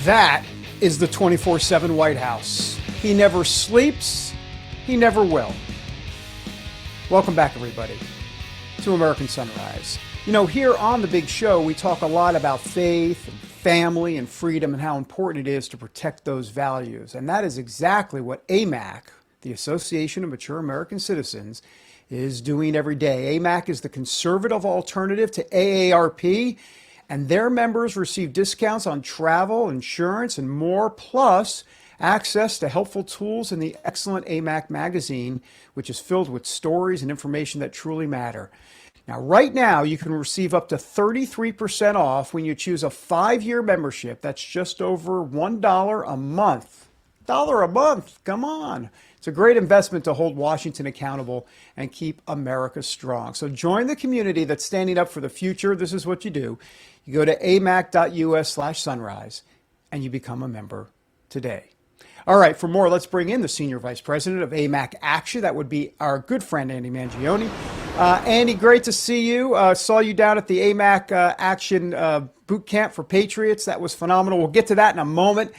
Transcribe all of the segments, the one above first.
That is the 24/7 White House. He never sleeps. He never will. Welcome back, everybody, to American Sunrise. You know, here on The Big Show, we talk a lot about faith and family and freedom and how important it is to protect those values. And that is exactly what AMAC, the Association of Mature American Citizens, is doing every day. AMAC is the conservative alternative to AARP, and their members receive discounts on travel, insurance, and more, plus access to helpful tools in the excellent AMAC magazine, which is filled with stories and information that truly matter. Now, right now, you can receive up to 33% off when you choose a 5-year membership. That's just over $1 a month. $1 a month, come on. It's a great investment to hold Washington accountable and keep America strong. So join the community that's standing up for the future. This is what you do. You go to amac.us/sunrise and you become a member today. All right, for more, let's bring in the Senior Vice President of AMAC Action. That would be our good friend, Andy Mangione. Andy, great to see you. Saw you down at the AMAC Action boot camp for Patriots. That was phenomenal. We'll get to that in a moment.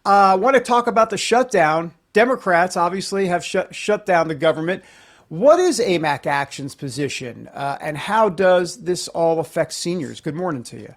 I want to talk about the shutdown. Democrats obviously have shut down the government. What is AMAC Action's position, and how does this all affect seniors? Good morning to you.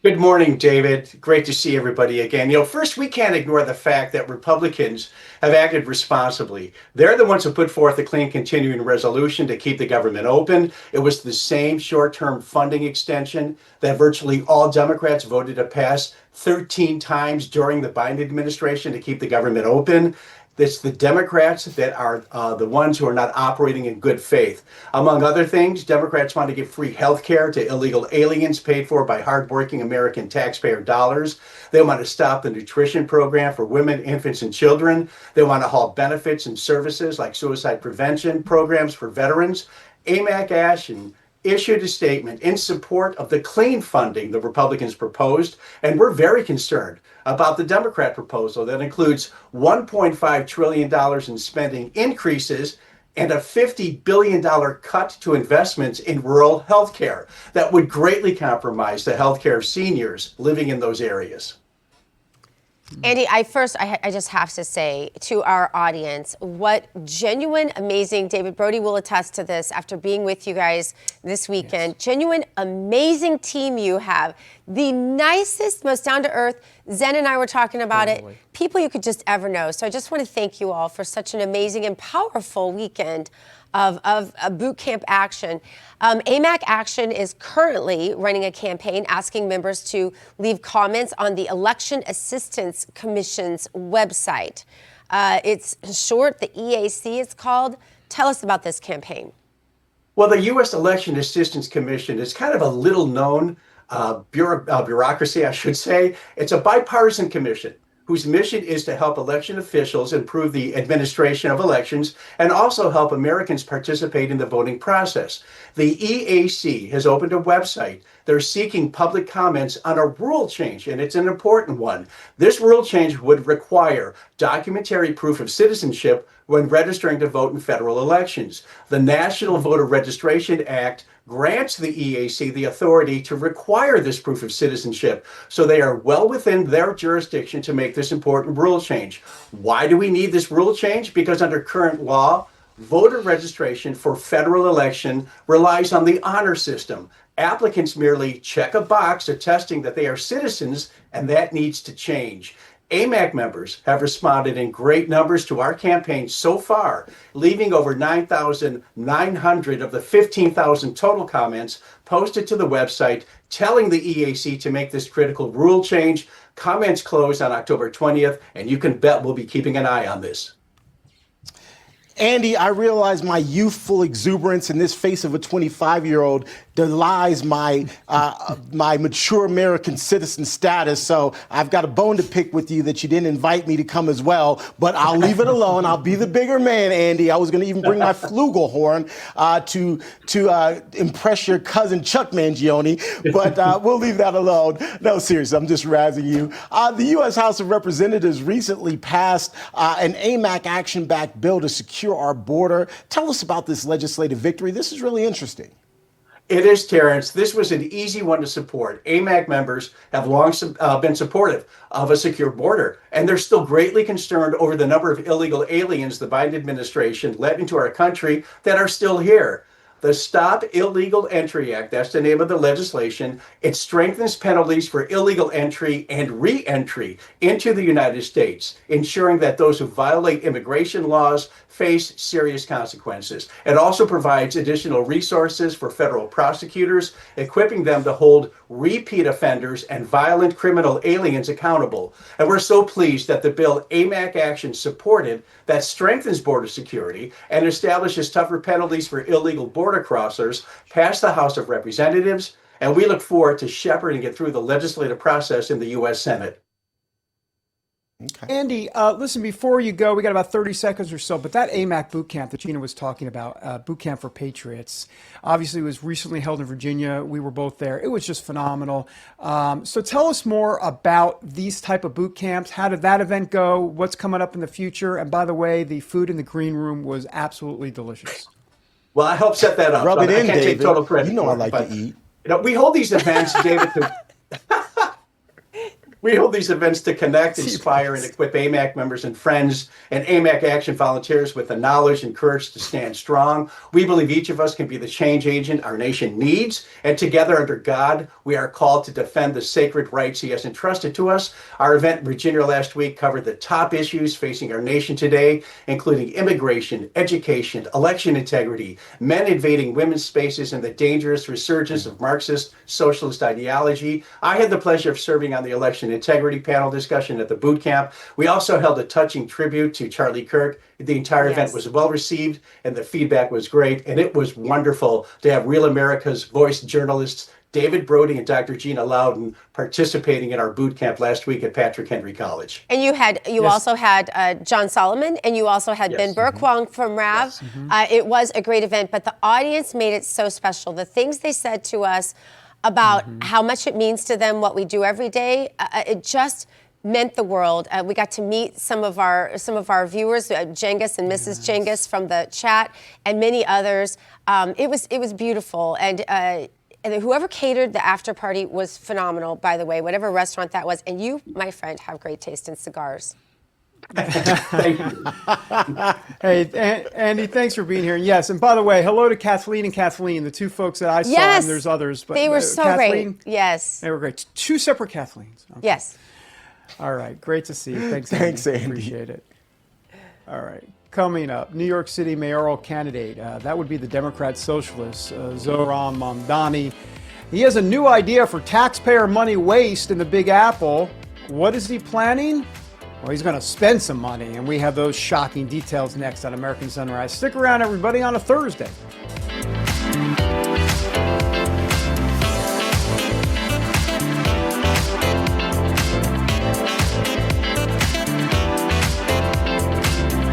Good morning, David. Great to see everybody again. You know, first, we can't ignore the fact that Republicans have acted responsibly. They're the ones who put forth the clean continuing resolution to keep the government open. It was the same short-term funding extension that virtually all Democrats voted to pass 13 times during the Biden administration to keep the government open. It's the Democrats that are the ones who are not operating in good faith. Among other things, Democrats want to give free health care to illegal aliens paid for by hardworking American taxpayer dollars. They want to stop the nutrition program for women, infants, and children. They want to halt benefits and services like suicide prevention programs for veterans. AMAC Action issued a statement in support of the clean funding the Republicans proposed, and we're very concerned about the Democrat proposal that includes $1.5 trillion in spending increases and a $50 billion cut to investments in rural health care that would greatly compromise the health care of seniors living in those areas. Andy, I just have to say to our audience, what genuine, amazing, David Brody will attest to this after being with you guys this weekend, yes. Genuine, amazing team you have. The nicest, most down-to-earth, Zen and I were talking about it, people you could just ever know. So I just want to thank you all for such an amazing and powerful weekend of boot camp action. AMAC Action is currently running a campaign asking members to leave comments on the Election Assistance Commission's website. It's short, the EAC it's called. Tell us about this campaign. Well, the U.S. Election Assistance Commission is kind of a little-known bureaucracy, I should say. It's a bipartisan commission whose mission is to help election officials improve the administration of elections and also help Americans participate in the voting process. The EAC has opened a website. They're seeking public comments on a rule change, and it's an important one. This rule change would require documentary proof of citizenship when registering to vote in federal elections. The National Voter Registration Act grants the EAC the authority to require this proof of citizenship, so they are well within their jurisdiction to make this important rule change. Why do we need this rule change? Because under current law, voter registration for federal election relies on the honor system. Applicants merely check a box attesting that they are citizens, and that needs to change. AMAC members have responded in great numbers to our campaign so far, leaving over 9,900 of the 15,000 total comments posted to the website, telling the EAC to make this critical rule change. Comments close on October 20th, and you can bet we'll be keeping an eye on this. Andy, I realize my youthful exuberance in this face of a 25-year-old belies my mature American citizen status. So I've got a bone to pick with you that you didn't invite me to come as well. But I'll leave it alone. I'll be the bigger man, Andy. I was going to even bring my flugelhorn to impress your cousin Chuck Mangione. But we'll leave that alone. No, seriously, I'm just razzing you. The U.S. House of Representatives recently passed an AMAC Action-backed bill to secure our border. Tell us about this legislative victory. This is really interesting. It is, Terrence. This was an easy one to support. AMAC members have long been supportive of a secure border, and they're still greatly concerned over the number of illegal aliens the Biden administration let into our country that are still here. The Stop Illegal Entry Act, that's the name of the legislation. It strengthens penalties for illegal entry and re-entry into the United States, ensuring that those who violate immigration laws face serious consequences. It also provides additional resources for federal prosecutors, equipping them to hold repeat offenders and violent criminal aliens accountable. And we're so pleased that the bill AMAC Action supported that strengthens border security and establishes tougher penalties for illegal border crossers passed the House of Representatives, and we look forward to shepherding it through the legislative process in the U.S. Senate. Okay. Andy, listen, before you go, we got about 30 seconds or so, but that AMAC boot camp that Gina was talking about, boot camp for Patriots, obviously was recently held in Virginia. We were both there. It was just phenomenal. So tell us more about these type of boot camps. How did that event go? What's coming up in the future? And by the way, the food in the green room was absolutely delicious. Well, I helped set that up. Rub it in, I can't David. take total credit. You know I like to eat. You know, we hold these events, David, we hold these events to connect, inspire, and equip AMAC members and friends and AMAC Action volunteers with the knowledge and courage to stand strong. We believe each of us can be the change agent our nation needs, and together under God, we are called to defend the sacred rights He has entrusted to us. Our event in Virginia last week covered the top issues facing our nation today, including immigration, education, election integrity, men invading women's spaces, and the dangerous resurgence of Marxist socialist ideology. I had the pleasure of serving on the election integrity panel discussion at the boot camp. We also held a touching tribute to Charlie Kirk. The entire event was well received and the feedback was great. And it was wonderful to have Real America's Voice journalists, David Brody and Dr. Gina Loudon, participating in our boot camp last week at Patrick Henry College. And you also had John Solomon, and you also had Ben Berkwong from RAV. It was a great event, but the audience made it so special. The things they said to us about how much it means to them, what we do every day, it just meant the world. We got to meet some of our viewers, Jengis and Mrs. Jengis from the chat, and many others. It was beautiful, and whoever catered the after party was phenomenal, by the way, whatever restaurant that was. And you, my friend, have great taste in cigars. Thank you. Hey, Andy, thanks for being here. And yes, and by the way, hello to Kathleen and Kathleen, the two folks that I saw, and there's others. But they were so Kathleen, great. Yes. They were great. Two separate Kathleens. Okay. Yes. All right, great to see you. Thanks, Andy. Appreciate it. All right, coming up, New York City mayoral candidate. That would be the Democrat Socialist, Zohran Mamdani. He has a new idea for taxpayer money waste in the Big Apple. What is he planning? Well, he's going to spend some money, and we have those shocking details next on American Sunrise. Stick around, everybody, on a Thursday.